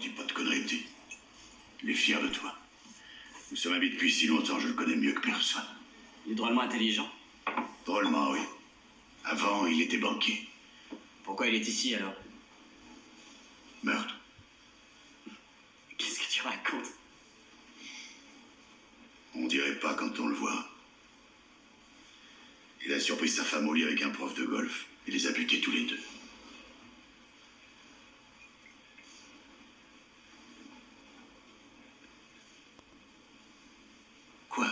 dis pas de conneries, petit. Il est fier de toi. Nous sommes amis depuis si longtemps, je le connais mieux que personne. Il est drôlement intelligent. Drôlement, oui. Avant, il était banquier. Pourquoi il est ici, alors? Meurtre. Qu'est-ce que tu racontes? On dirait pas quand on le voit. Il a surpris sa femme au lit avec un prof de golf. Il les a butés tous les deux. Quoi?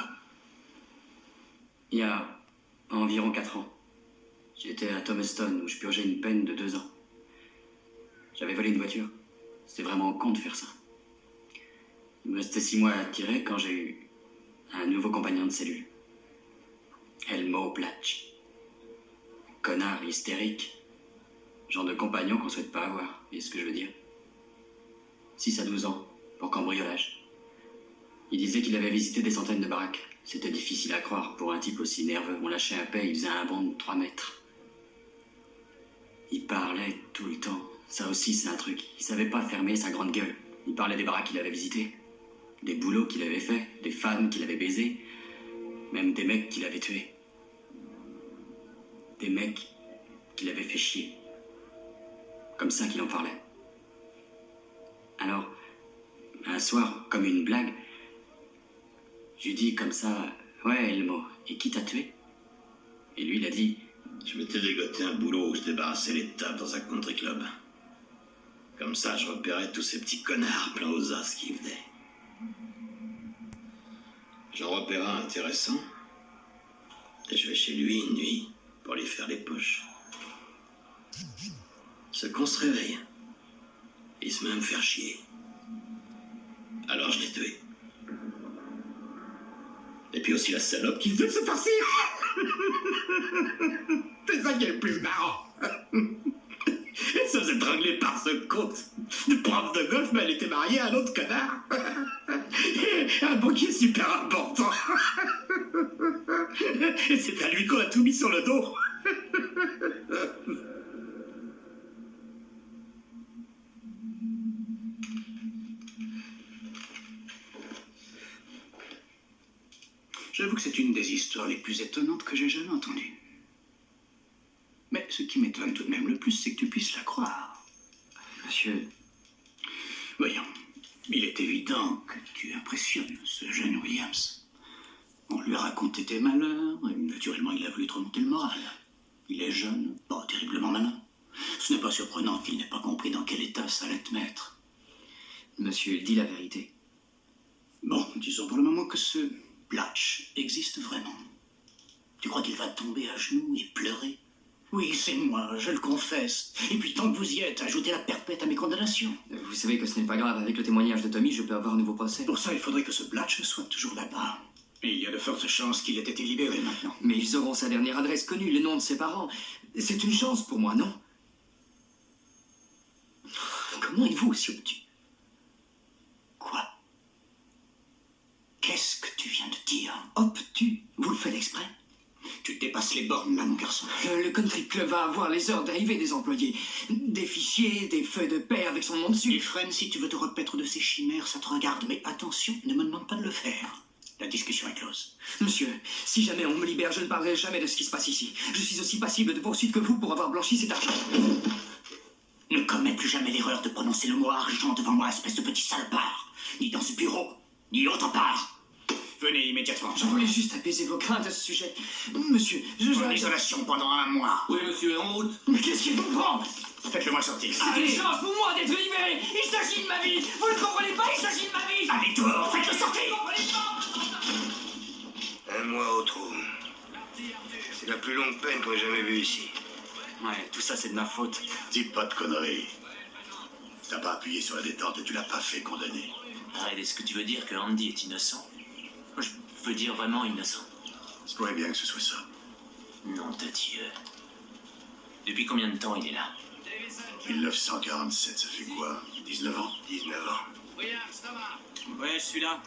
Il y a environ 4 ans, j'étais à Thomaston où je purgeais une peine de 2 ans. J'avais volé une voiture. C'était vraiment con de faire ça. Il me restait 6 mois à tirer quand j'ai eu un nouveau compagnon de cellule. Elmo Platch. Connard hystérique. Genre de compagnon qu'on souhaite pas avoir. Vous voyez ce que je veux dire? 6 à 12 ans, pour cambriolage. Il disait qu'il avait visité des centaines de baraques. C'était difficile à croire pour un type aussi nerveux. On lâchait un paix, il faisait un bond de 3 mètres. Il parlait tout le temps. Ça aussi, c'est un truc. Il savait pas fermer sa grande gueule. Il parlait des baraques qu'il avait visitées, des boulots qu'il avait fait, des femmes qu'il avait baisées, même des mecs qu'il avait tués. Des mecs qu'il avait fait chier. Comme ça qu'il en parlait. Alors, un soir, comme une blague, je lui dis comme ça, « Ouais, Elmo, et qui t'a tué ?» Et lui, il a dit, « Je m'étais dégoté un boulot où je débarrassais les tables dans un country club. Comme ça, je repérais tous ces petits connards pleins aux as qui venaient. J'en repérais un intéressant, et je vais chez lui une nuit pour lui faire les poches. Ce qu'on se réveille, il se met à me faire chier. Alors je l'ai tué. Et puis aussi la salope qui venait de se farcir. C'est ça qui est le plus marrant. Elle se faisait drangler par ce compte de prof de golf, mais elle était mariée à un autre connard. Un banquier super important. Et c'est à lui qu'on a tout mis sur le dos. J'avoue que c'est une des histoires les plus étonnantes que j'ai jamais entendues. Mais ce qui m'étonne tout de même le plus, c'est que tu puisses la croire. Monsieur... Voyons, il est évident que tu impressionnes ce jeune Williams. On lui a raconté tes malheurs, et naturellement il a voulu te remonter le moral. Il est jeune, pas terriblement malin. Ce n'est pas surprenant qu'il n'ait pas compris dans quel état ça allait te mettre. Monsieur, dis la vérité. Bon, disons pour le moment que ce Platch existe vraiment. Tu crois qu'il va tomber à genoux et pleurer? Oui, c'est moi, je le confesse. Et puis tant que vous y êtes, ajoutez la perpète à mes condamnations. Vous savez que ce n'est pas grave, avec le témoignage de Tommy, je peux avoir un nouveau procès. Pour ça, il faudrait que ce Platch soit toujours là-bas. Et il y a de fortes chances qu'il ait été libéré maintenant. Mais ils auront sa dernière adresse connue, le nom de ses parents. C'est une chance pour moi, non? Comment êtes-vous aussi obtus? Quoi? Qu'est-ce que tu viens de dire? Obtus? Vous le faites exprès? Tu dépasses les bornes, là, mon garçon. Le country club va avoir les heures d'arrivée des employés. Des fichiers, des feuilles de paie avec son nom dessus. Efren, si tu veux te repaître de ces chimères, ça te regarde. Mais attention, ne me demande pas de le faire. La discussion est close. Monsieur, si jamais on me libère, je ne parlerai jamais de ce qui se passe ici. Je suis aussi passible de poursuites que vous pour avoir blanchi cet argent. Ne commets plus jamais l'erreur de prononcer le mot argent devant moi, espèce de petit salopard. Ni dans ce bureau, ni autre part. Venez immédiatement. Je voulais juste apaiser vos craintes à ce sujet. Monsieur, En isolation pendant un mois. Oui, monsieur, en route. Mais qu'est-ce qu'il vous prend? Faites-le moi sortir. C'est une chance pour moi d'être libéré. Il s'agit de ma vie. Vous ne comprenez pas, il s'agit de ma vie. Allez, dehors, faites-le sortir. Vous ne comprenez pas. Un mois au trou. C'est la plus longue peine qu'on ait jamais vue ici. Ouais, tout ça c'est de ma faute. Dis pas de conneries. T'as pas appuyé sur la détente et tu l'as pas fait condamner. Arrête, est-ce que tu veux dire que Andy est innocent? Je veux dire vraiment innocent. Je pourrais bien que ce soit ça. Nom de Dieu. Depuis combien de temps il est là? 1947, ça fait quoi? 19 ans? 19 ans. Ouais, je suis là.